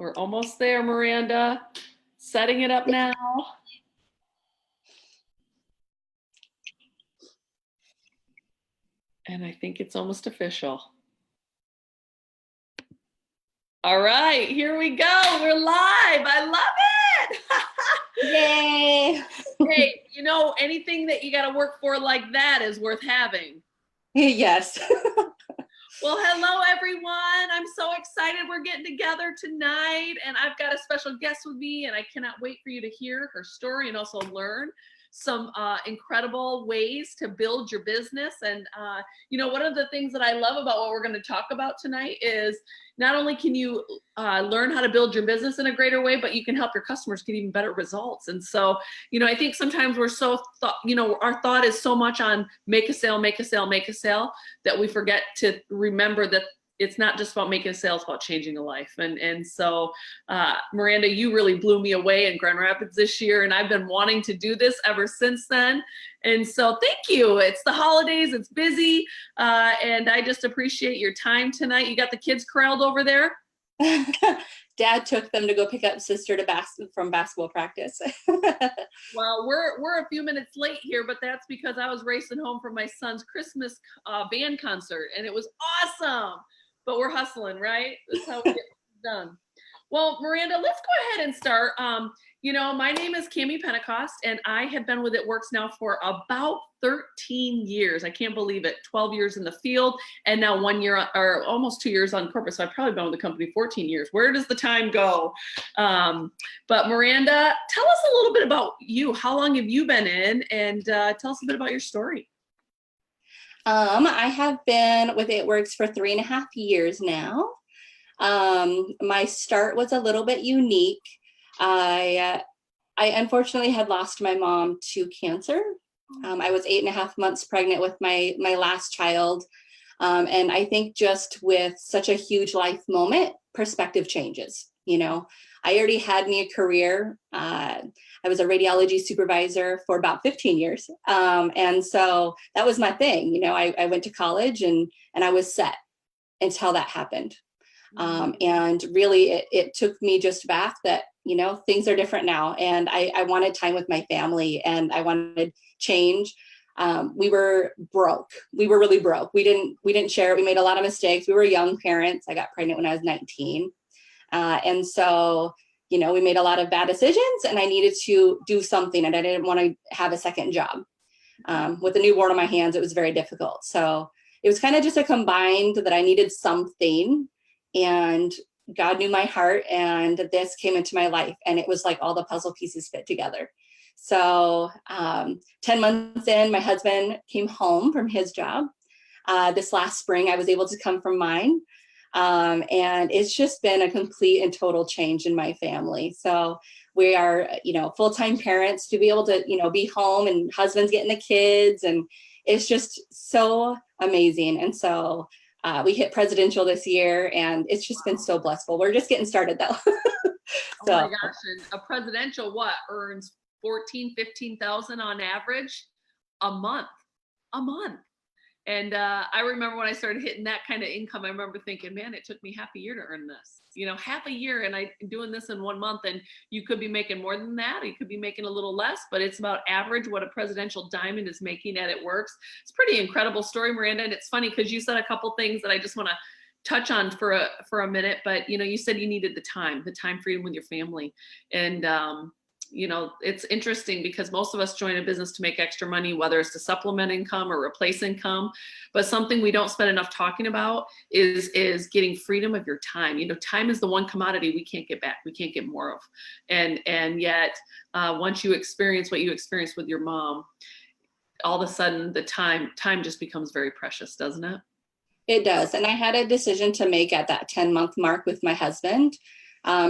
We're almost there, Miranda. Setting it up now. And I think it's almost official. All right, here we go. We're live. I love it. Yay. Hey, you know, anything that you got to work for like that is worth having. Yes. Well, hello, everyone. I'm so excited we're getting together tonight, and I've got a special guest with me, and I cannot wait for you to hear her story and also learn some incredible ways to build your business. And, you know, one of the things that I love about what we're going to talk about tonight is not only can you learn how to build your business in a greater way, but you can help your customers get even better results. And so, you know, I think sometimes we're so, our thought is so much on make a sale, make a sale, make a sale, that we forget to remember that it's not just about making a sale, it's about changing a life. And so, Miranda, you really blew me away in Grand Rapids this year, and I've been wanting to do this ever since then. And so thank you. It's the holidays, it's busy, and I just appreciate your time tonight. You got the kids corralled over there? Dad took them to go pick up sister from basketball practice. Well, we're a few minutes late here, but that's because I was racing home from my son's Christmas band concert, and it was awesome. But we're hustling, right? That's how we get done. Well, Miranda, let's go ahead and start. You know, my name is Cammie Pentecost, and I have been with It Works now for about 13 years. I can't believe it. 12 years in the field, and now 1 year, or almost 2 years on corporate. So I've probably been with the company 14 years. Where does the time go? But Miranda, tell us a little bit about you. How long have you been in? And tell us a bit about your story. I have been with It Works for 3.5 years now. My start was a little bit unique. I unfortunately had lost my mom to cancer. I was 8.5 months pregnant with my last child. And I think just with such a huge life moment, perspective changes. You know, I already had me a career. I was a radiology supervisor for about 15 years. And so that was my thing. You know, I went to college and I was set until that happened. And really it took me just back that, you know, things are different now. And I wanted time with my family, and I wanted change. We were broke. We were really broke. We didn't share it. We made a lot of mistakes. We were young parents. I got pregnant when I was 19. And so, you know, we made a lot of bad decisions, and I needed to do something, and I didn't want to have a second job. With a newborn on my hands, it was very difficult. So it was kind of just a combined that I needed something, and God knew my heart, and this came into my life, and it was like all the puzzle pieces fit together. So 10 months in, my husband came home from his job. This last spring, I was able to come from mine. And it's just been a complete and total change in my family. So we are, you know, full-time parents to be able to, you know, be home, and husband's getting the kids, and it's just so amazing. And so we hit presidential this year, and it's just been so blissful. We're just getting started though. So, oh my gosh, and a presidential earns 14, 15,000 on average a month. And I remember when I started hitting that kind of income, I remember thinking, man, it took me half a year to earn this, you know, half a year. And I'm doing this in 1 month, and you could be making more than that. You could be making a little less, but it's about average what a presidential diamond is making at It Works. It's a pretty incredible story, Miranda. And it's funny because you said a couple things that I just want to touch on for a minute, but you know, you said you needed the time freedom with your family. And, you know, it's interesting because most of us join a business to make extra money, whether it's to supplement income or replace income. But something we don't spend enough talking about is getting freedom of your time. You know, time is the one commodity we can't get back. We can't get more of. And yet, once you experience what you experienced with your mom, all of a sudden the time just becomes very precious, doesn't it? It does. And I had a decision to make at that 10-month mark with my husband.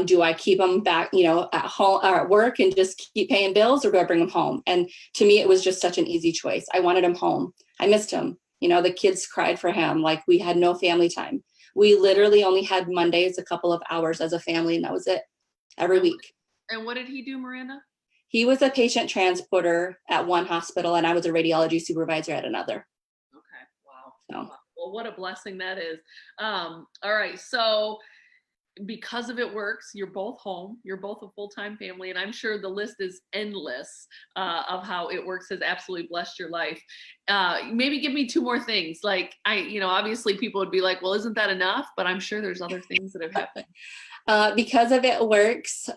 Do I keep them back, you know, at home or at work and just keep paying bills, or do I bring them home? And to me, it was just such an easy choice. I wanted him home. I missed him. You know, the kids cried for him. Like, we had no family time. We literally only had Mondays, a couple of hours as a family, and that was it every week. And what did he do, Miranda? He was a patient transporter at one hospital, and I was a radiology supervisor at another. Okay. Wow. So. Well, what a blessing that is. All right. So because of It Works, you're both home, you're both a full-time family, and I'm sure the list is endless of how It Works has absolutely blessed your life. Maybe give me two more things. Like, obviously people would be like, well, isn't that enough? But I'm sure there's other things that have happened. Because of It Works,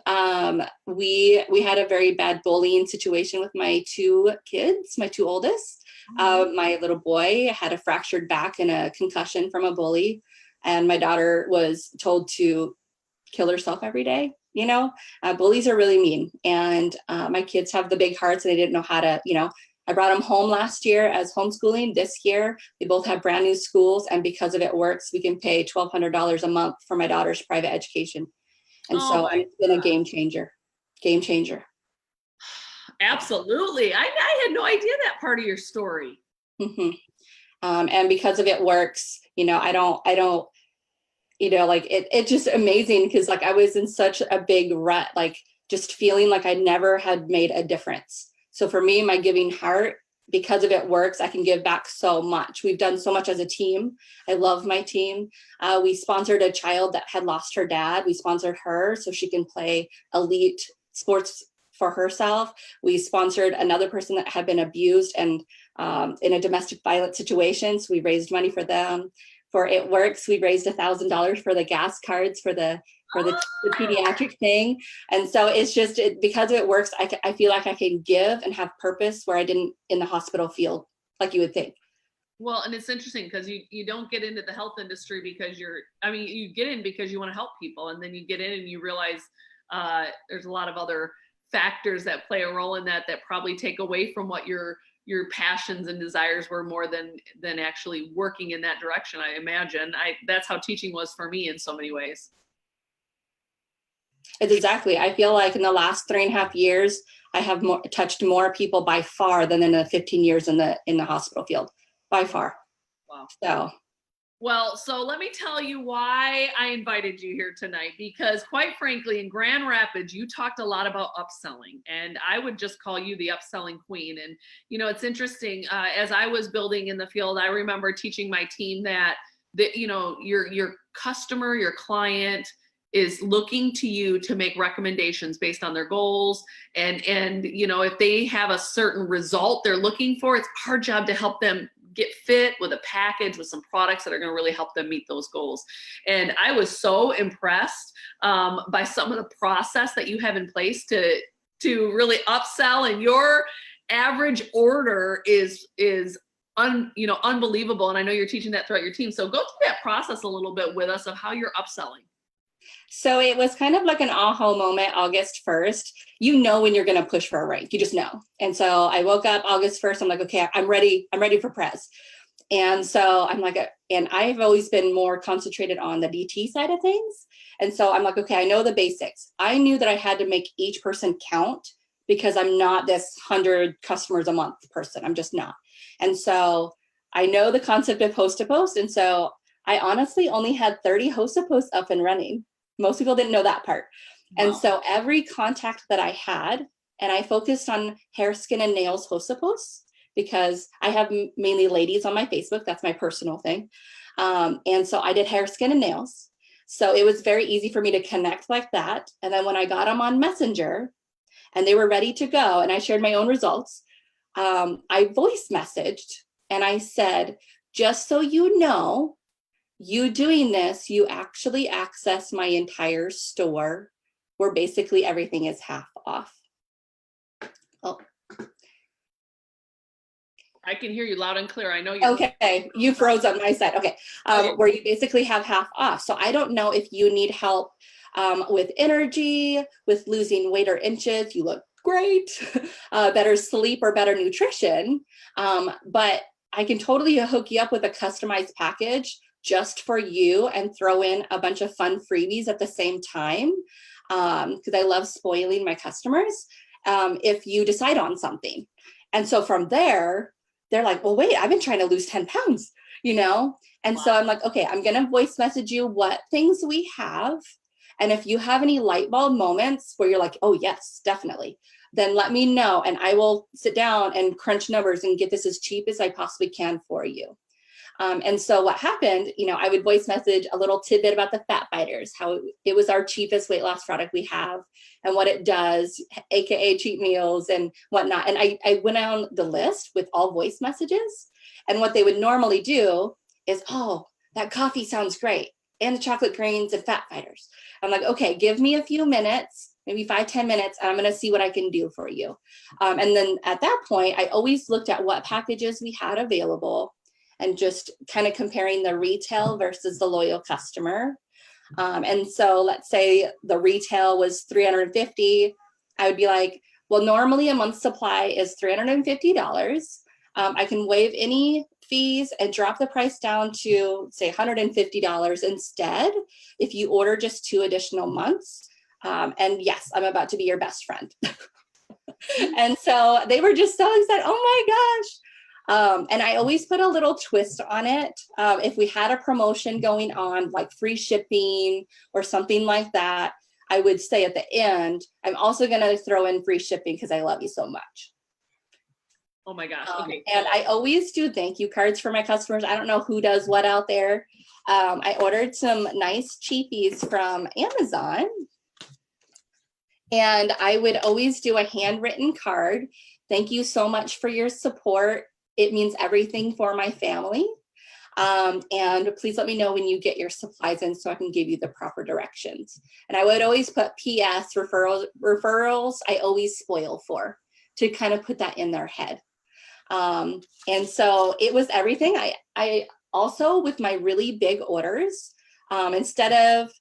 we had a very bad bullying situation with my two kids, my two oldest. My little boy had a fractured back and a concussion from a bully, and my daughter was told to kill herself every day. Bullies are really mean, and my kids have the big hearts, and they didn't know how to, I brought them home last year as homeschooling. This year, they both have brand new schools, and because of It Works, we can pay $1,200 a month for my daughter's private education. And so it's been a game changer. Absolutely. I had no idea that part of your story. Mm-hmm. And because of It Works, I don't, like it's just amazing, because like I was in such a big rut, like just feeling like I never had made a difference. So for me, my giving heart, because of It Works, I can give back so much. We've done so much as a team. I love my team. We sponsored a child that had lost her dad. We sponsored her so she can play elite sports for herself. We sponsored another person that had been abused and in a domestic violence situation. So we raised money for them. For It Works, we raised $1,000 for the gas cards for the pediatric thing. And so it's just, because of It Works, I feel like I can give and have purpose where I didn't in the hospital field, like you would think. Well, and it's interesting because you don't get into the health industry because you get in because you want to help people. And then you get in and you realize there's a lot of other factors that play a role in that probably take away from what your passions and desires were more than actually working in that direction. I imagine that's how teaching was for me in so many ways. It's exactly. I feel like in the last 3.5 years, I have touched more people by far than in the 15 years in the hospital field, by far. Wow. So let me tell you why I invited you here tonight, because quite frankly, in Grand Rapids, you talked a lot about upselling, and I would just call you the upselling queen. And, it's interesting, as I was building in the field, I remember teaching my team that your customer, your client is looking to you to make recommendations based on their goals. And if they have a certain result they're looking for, it's our job to help them get fit with a package with some products that are going to really help them meet those goals. And I was so impressed by some of the process that you have in place to really upsell, and your average order is unbelievable. And I know you're teaching that throughout your team. So go through that process a little bit with us of how you're upselling. So it was kind of like an aha moment, August 1st. When you're going to push for a rank, you just know. And so I woke up August 1st. I'm like, okay, I'm ready for press. And so I'm like, and I've always been more concentrated on the DT side of things. And so I'm like, okay, I know the basics. I knew that I had to make each person count, because I'm not this 100 customers a month person. I'm just not. And so I know the concept of host to post. And so I honestly only had 30 host to posts up and running. Most people didn't know that part. Wow. And so every contact that I had, and I focused on hair, skin, and nails host to posts, because I have mainly ladies on my Facebook. That's my personal thing. And so I did hair, skin, and nails. So it was very easy for me to connect like that. And then when I got them on Messenger and they were ready to go, and I shared my own results, I voice messaged and I said, just so you know, you doing this, you actually access my entire store, where basically everything is half off. Oh. I can hear you loud and clear. I know you. Okay, you froze on my side. Okay, where you basically have half off. So I don't know if you need help with energy, with losing weight or inches. You look great. Better sleep or better nutrition. But I can totally hook you up with a customized package just for you, and throw in a bunch of fun freebies at the same time, because I love spoiling my customers if you decide on something. And so from there, they're like, well, wait, I've been trying to lose 10 pounds, And wow. So I'm like, okay, I'm going to voice message you what things we have. And if you have any light bulb moments where you're like, oh, yes, definitely, then let me know. And I will sit down and crunch numbers and get this as cheap as I possibly can for you. And so what happened, I would voice message a little tidbit about the fat fighters, how it was our cheapest weight loss product we have and what it does, AKA cheat meals and whatnot. And I went on the list with all voice messages. And what they would normally do is, oh, that coffee sounds great. And the chocolate greens and fat fighters. I'm like, okay, give me a few minutes, maybe 5-10 minutes, and I'm going to see what I can do for you. And then at that point, I always looked at what packages we had available and just kind of comparing the retail versus the loyal customer. And so let's say the retail was $350. I would be like, well, normally a month's supply is $350. I can waive any fees and drop the price down to say $150 instead if you order just 2 additional months. And yes, I'm about to be your best friend. And so they were just so excited. Oh my gosh. And I always put a little twist on it. If we had a promotion going on, like free shipping or something like that, I would say at the end, I'm also going to throw in free shipping because I love you so much. Oh my gosh. Okay. And I always do thank you cards for my customers. I don't know who does what out there. I ordered some nice cheapies from Amazon. And I would always do a handwritten card. Thank you so much for your support. It means everything for my family. And please let me know when you get your supplies in so I can give you the proper directions. And I would always put PS referrals I always spoil for, to kind of put that in their head. And so it was everything. I also, with my really big orders, instead of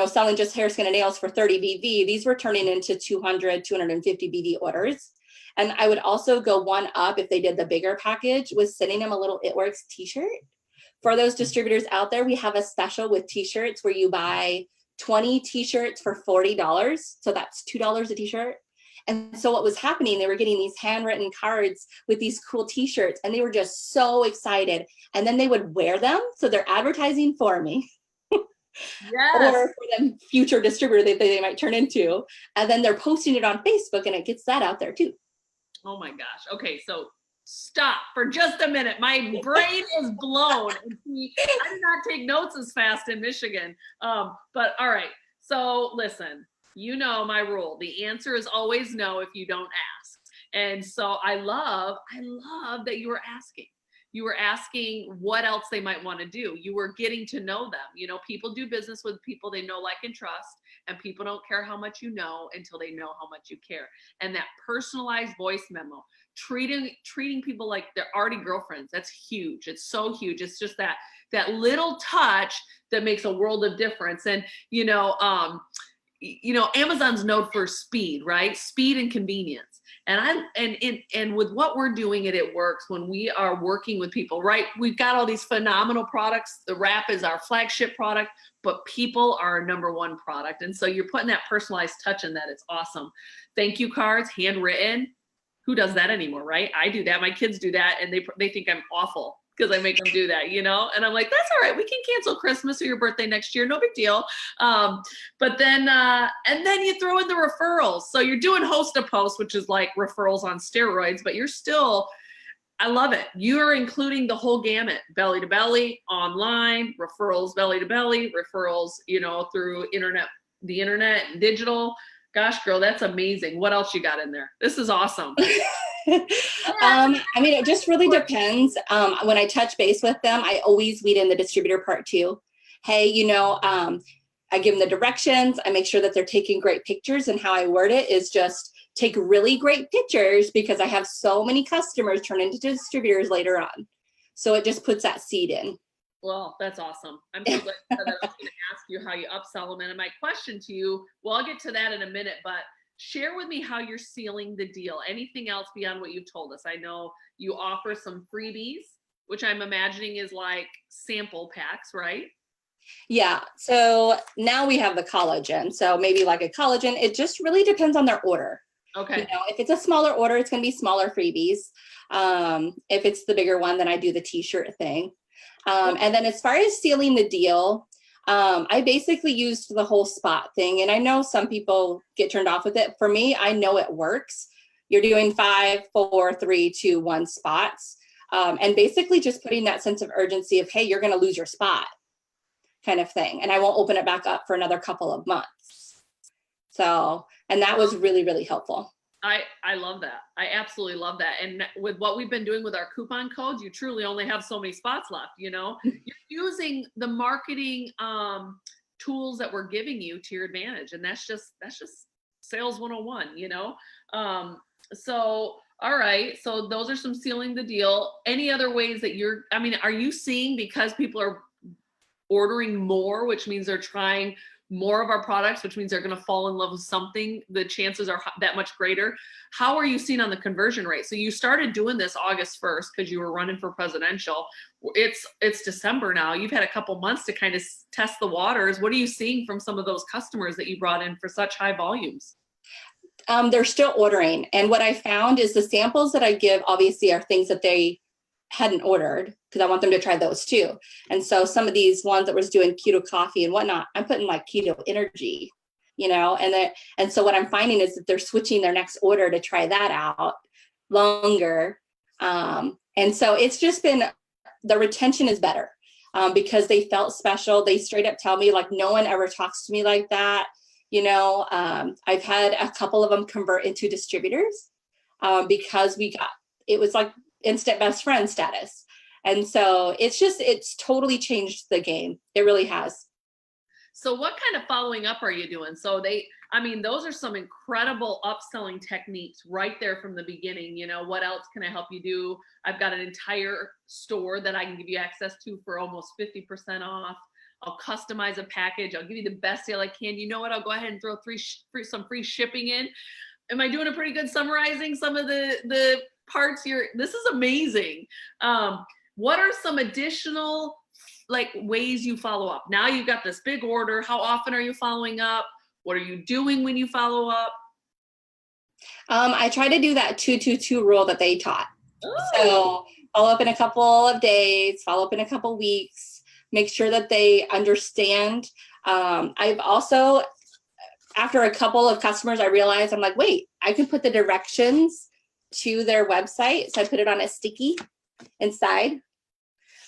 selling just hair, skin, and nails for 30 BV, these were turning into 200, 250 BV orders. And I would also go one up if they did the bigger package, was sending them a little It Works t-shirt. For those distributors out there, we have a special with t-shirts where you buy 20 t-shirts for $40. So that's $2 a t-shirt. And so what was happening, they were getting these handwritten cards with these cool t-shirts, and they were just so excited. And then they would wear them. So they're advertising for me. Yes. Or for them future distributor that they might turn into. And then they're posting it on Facebook, and it gets that out there too. Oh my gosh. Okay, so stop for just a minute. My brain is blown. I did not take notes as fast in Michigan. But all right. So listen, you know my rule. The answer is always no if you don't ask. And so I love that you were asking. You were asking what else they might want to do. You were getting to know them. People do business with people they know, like, and trust, and people don't care how much you know until they know how much you care. And that personalized voice memo, treating people like they're already girlfriends, that's huge. It's so huge. It's just that little touch that makes a world of difference. And, Amazon's known for speed, right? Speed and convenience. And with what we're doing it works when we are working with people, right? We've got all these phenomenal products. The wrap is our flagship product, but people are our number one product. And so you're putting that personalized touch in that. It's awesome. Thank you cards, handwritten. Who does that anymore, right? I do that. My kids do that, and they think I'm awful because I make them do that, and I'm like, that's all right. We can cancel Christmas or your birthday next year. No big deal. But then, and then you throw in the referrals. So you're doing host to post, which is like referrals on steroids, but you're still, I love it. You're including the whole gamut, belly to belly, online, referrals, belly to belly, referrals, through the internet, digital. Gosh, girl, that's amazing. What else you got in there? This is awesome. It just really depends. When I touch base with them, I always weed in the distributor part too. Hey, I give them the directions. I make sure that they're taking great pictures, and how I word it is just take really great pictures, because I have so many customers turn into distributors later on. So it just puts that seed in. Well, that's awesome. I'm so glad that I was going to ask you how you upsell them. And my question to you, well, I'll get to that in a minute, but share with me how you're sealing the deal. Anything else beyond what you've told us? I know you offer some freebies, which I'm imagining is like sample packs, right? Yeah. So now we have the collagen. So maybe like a collagen, it just really depends on their order. Okay. If it's a smaller order, it's going to be smaller freebies. If it's the bigger one, then I do the t-shirt thing. And then as far as sealing the deal, I basically used the whole spot thing. And I know some people get turned off with it. For me, I know it works. You're doing 5, 4, 3, 2, 1 spots. And basically just putting that sense of urgency of, hey, you're going to lose your spot kind of thing. And I won't open it back up for another couple of months. So, and that was really, really helpful. I love that. I absolutely love that. And with what we've been doing with our coupon codes, you truly only have so many spots left, you know. You're using the marketing tools that we're giving you to your advantage. And that's just sales 101, you know. So all right, so those are some sealing the deal. Any other ways that I mean, are you seeing, because people are ordering more, which means they're trying more of our products, which means they're going to fall in love with something, the chances are that much greater? How are you seeing on the conversion rate? So you started doing this August 1st because you were running for presidential. It's December now. You've had a couple months to kind of test the waters. What are you seeing from some of those customers that you brought in for such high volumes? They're still ordering. And what I found is the samples that I give obviously are things that they hadn't ordered, because I want them to try those too. And so some of these ones that was doing keto coffee and whatnot, I'm putting like keto energy, you know, and so what I'm finding is that they're switching their next order to try that out longer. And so it's just been, the retention is better because they felt special. They straight up tell me, like, no one ever talks to me like that. You know, I've had a couple of them convert into distributors because it was like instant best friend status. And so it's totally changed the game. It really has. So what kind of following up are you doing? So those are some incredible upselling techniques right there from the beginning. You know, what else can I help you do? I've got an entire store that I can give you access to for almost 50% off. I'll customize a package. I'll give you the best deal I can. You know what? I'll go ahead and throw some free shipping in. Am I doing a pretty good summarizing some of the parts here? This is amazing. What are some additional ways you follow up? Now you've got this big order. How often are you following up? What are you doing when you follow up? I try to do that 2-2-2 rule that they taught. Ooh. So follow up in a couple of days, follow up in a couple weeks. Make sure that they understand. I've also, after a couple of customers, I realized, I'm like, wait, I can put the directions to their website. So I put it on a sticky inside.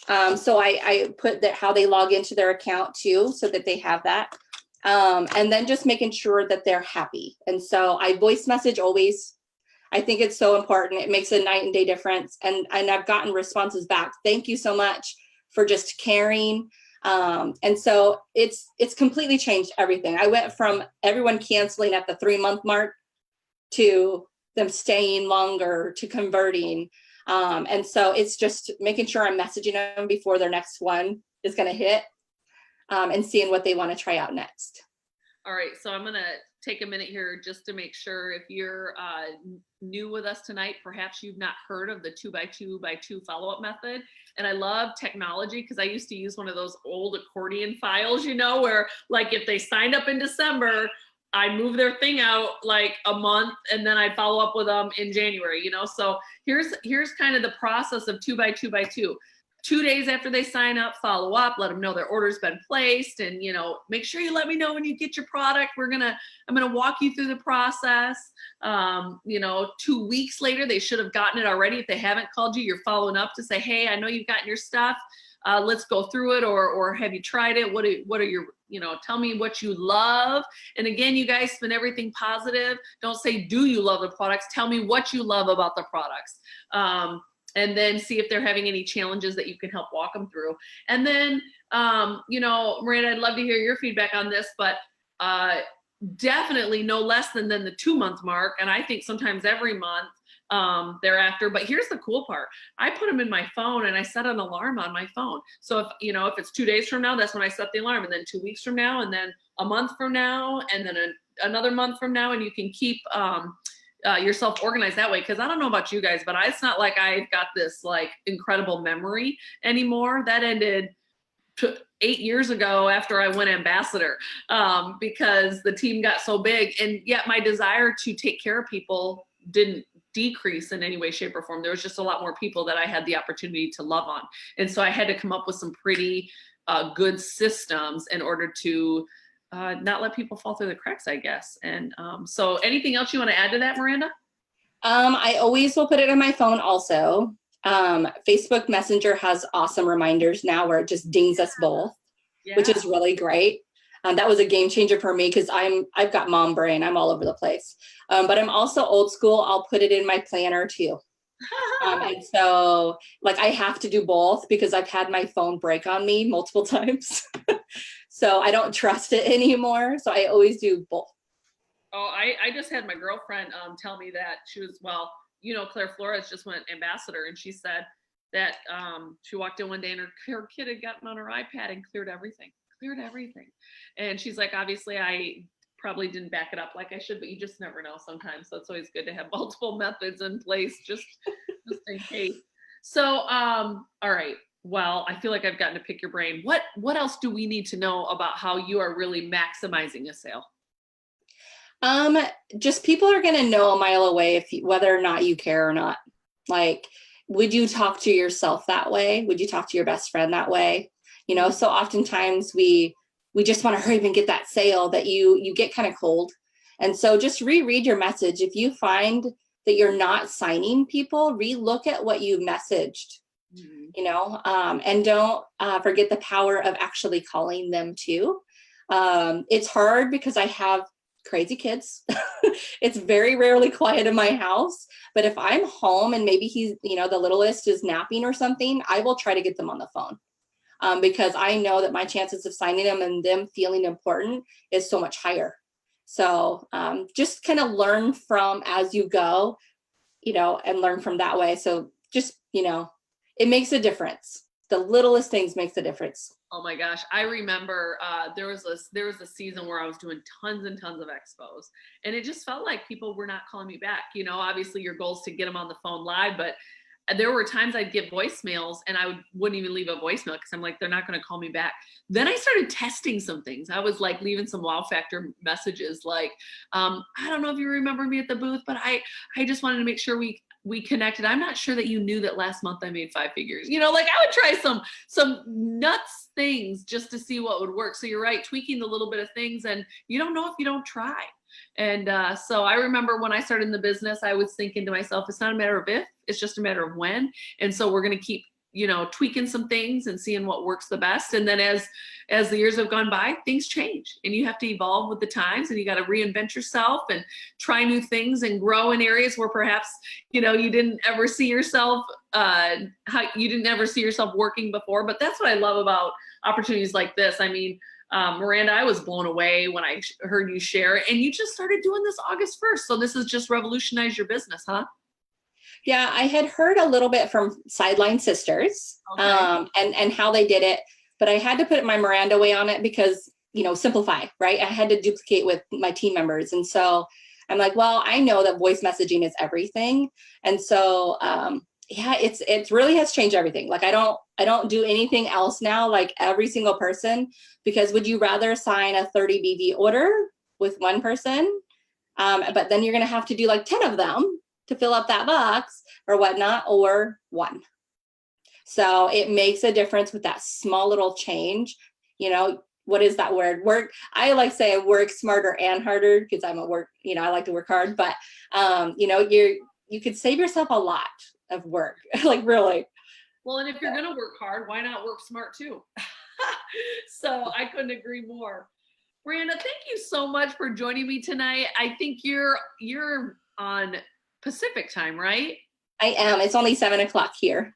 So I put how they log into their account too, so that they have that. And then just making sure that they're happy. And so I voice message always. I think it's so important. It makes a night and day difference. And I've gotten responses back. Thank you so much for just caring. And so it's completely changed everything. I went from everyone canceling at the 3-month mark to them staying longer to converting. And so it's just making sure I'm messaging them before their next one is going to hit and seeing what they want to try out next. All right. So I'm going to take a minute here just to make sure, if you're new with us tonight, perhaps you've not heard of the 2x2x2 follow-up method. And I love technology because I used to use one of those old accordion files, you know, where like if they signed up in December, I move their thing out like a month and then I'd follow up with them in January, you know. So here's kind of the process of 2x2x2. 2 days after they sign up, follow up, let them know their order's been placed, and, you know, make sure you let me know when you get your product. I'm gonna walk you through the process. 2 weeks later, they should have gotten it already. If they haven't called you, you're following up to say, hey, I know you've gotten your stuff. Let's go through it, or have you tried it? What are your, tell me what you love. And again, you guys, spin everything positive. Don't say, do you love the products? Tell me what you love about the products. And then see if they're having any challenges that you can help walk them through. And then, Miranda, I'd love to hear your feedback on this, but definitely no less than the 2-month mark. And I think sometimes every month thereafter. But here's the cool part. I put them in my phone and I set an alarm on my phone. So if it's 2 days from now, that's when I set the alarm. And then 2 weeks from now, and then a month from now, and then another month from now. And you can keep yourself organized that way. Because I don't know about you guys, but it's not like I've got this like incredible memory anymore. That ended 8 years ago after I went ambassador, because the team got so big, and yet my desire to take care of people didn't decrease in any way, shape, or form. There was just a lot more people that I had the opportunity to love on. And so I had to come up with some pretty good systems in order to not let people fall through the cracks, I guess. And so anything else you want to add to that, Miranda? I always will put it on my phone also. Facebook Messenger has awesome reminders now where it just dings us both, which is really great. That was a game changer for me because I've got mom brain. I'm all over the place. But I'm also old school. I'll put it in my planner too. And so like I have to do both because I've had my phone break on me multiple times. So I don't trust it anymore. So I always do both. Oh, I just had my girlfriend tell me that she was, well, Claire Flores just went ambassador, and she said that she walked in one day and her kid had gotten on her iPad and cleared everything. And she's like, obviously I probably didn't back it up like I should, but you just never know sometimes. So it's always good to have multiple methods in place just in case. So, all right. Well, I feel like I've gotten to pick your brain. What else do we need to know about how you are really maximizing a sale? Just people are going to know a mile away whether or not you care or not. Like, would you talk to yourself that way? Would you talk to your best friend that way? So oftentimes we just want to hurry up and get that sale that you get kind of cold. And so just reread your message. If you find that you're not signing people, relook at what you messaged, and don't forget the power of actually calling them too. It's hard because I have crazy kids. It's very rarely quiet in my house, but if I'm home and maybe he's, the littlest is napping or something, I will try to get them on the phone. Because I know that my chances of signing them and them feeling important is so much higher. So just kind of learn from as you go, and learn from that way. So just, it makes a difference. The littlest things makes a difference. Oh my gosh. I remember there was a season where I was doing tons and tons of expos, and it just felt like people were not calling me back. Obviously your goal is to get them on the phone live, but there were times I'd get voicemails and I wouldn't even leave a voicemail because I'm like, they're not going to call me back. Then I started testing some things. I was like leaving some wow factor messages like, I don't know if you remember me at the booth, but I just wanted to make sure we connected. I'm not sure that you knew that last month I made 5 figures. Like I would try some nuts things just to see what would work. So you're right, tweaking the little bit of things, and you don't know if you don't try. And so I remember when I started in the business, I was thinking to myself, it's not a matter of if, it's just a matter of when. And so we're going to keep, tweaking some things and seeing what works the best. And then as the years have gone by, things change and you have to evolve with the times, and you got to reinvent yourself and try new things and grow in areas where perhaps, you didn't ever see yourself, working before. But that's what I love about opportunities like this. I mean, Miranda, I was blown away when I heard you share, and you just started doing this August 1st. So this has just revolutionized your business, huh? Yeah, I had heard a little bit from Sideline Sisters, okay. And how they did it, but I had to put my Miranda way on it because, simplify, right? I had to duplicate with my team members. And so I'm like, well, I know that voice messaging is everything. And so, it really has changed everything. Like I don't do anything else now, like every single person, because would you rather sign a 30 BV order with one person? But then you're going to have to do like 10 of them to fill up that box or whatnot, or one. So it makes a difference with that small little change. What is that word? Work. I like saying work smarter and harder because I'm a work, I like to work hard, but you could save yourself a lot of work, like really. Well, and if you're going to work hard, why not work smart too? So I couldn't agree more. Miranda, thank you so much for joining me tonight. I think you're on Pacific time, right? I am. It's only 7 o'clock here.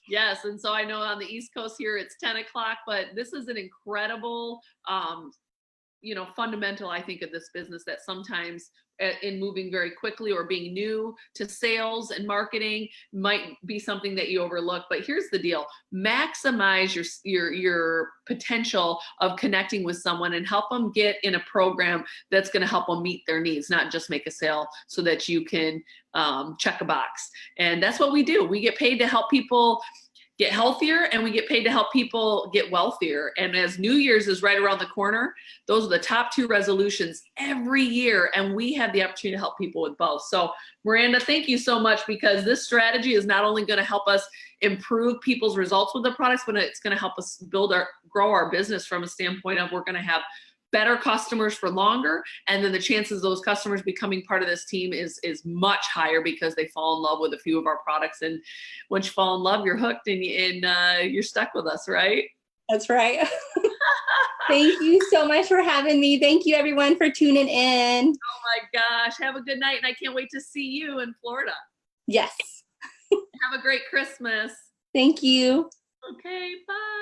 Yes. And so I know on the East Coast here, it's 10 o'clock, but this is an incredible, fundamental, I think, of this business that sometimes in moving very quickly or being new to sales and marketing might be something that you overlook. But here's the deal: maximize your potential of connecting with someone and help them get in a program that's going to help them meet their needs, not just make a sale so that you can check a box. And that's what we do. We get paid to help people get healthier, and we get paid to help people get wealthier. And as New Year's is right around the corner, those are the top 2 resolutions every year. And we have the opportunity to help people with both. So Miranda, thank you so much, because this strategy is not only going to help us improve people's results with the products, but it's going to help us grow our business from a standpoint of we're going to have better customers for longer. And then the chances of those customers becoming part of this team is much higher because they fall in love with a few of our products. And once you fall in love, you're hooked and you're stuck with us, right? That's right. Thank you so much for having me. Thank you everyone for tuning in. Oh my gosh. Have a good night. And I can't wait to see you in Florida. Yes. Have a great Christmas. Thank you. Okay, bye.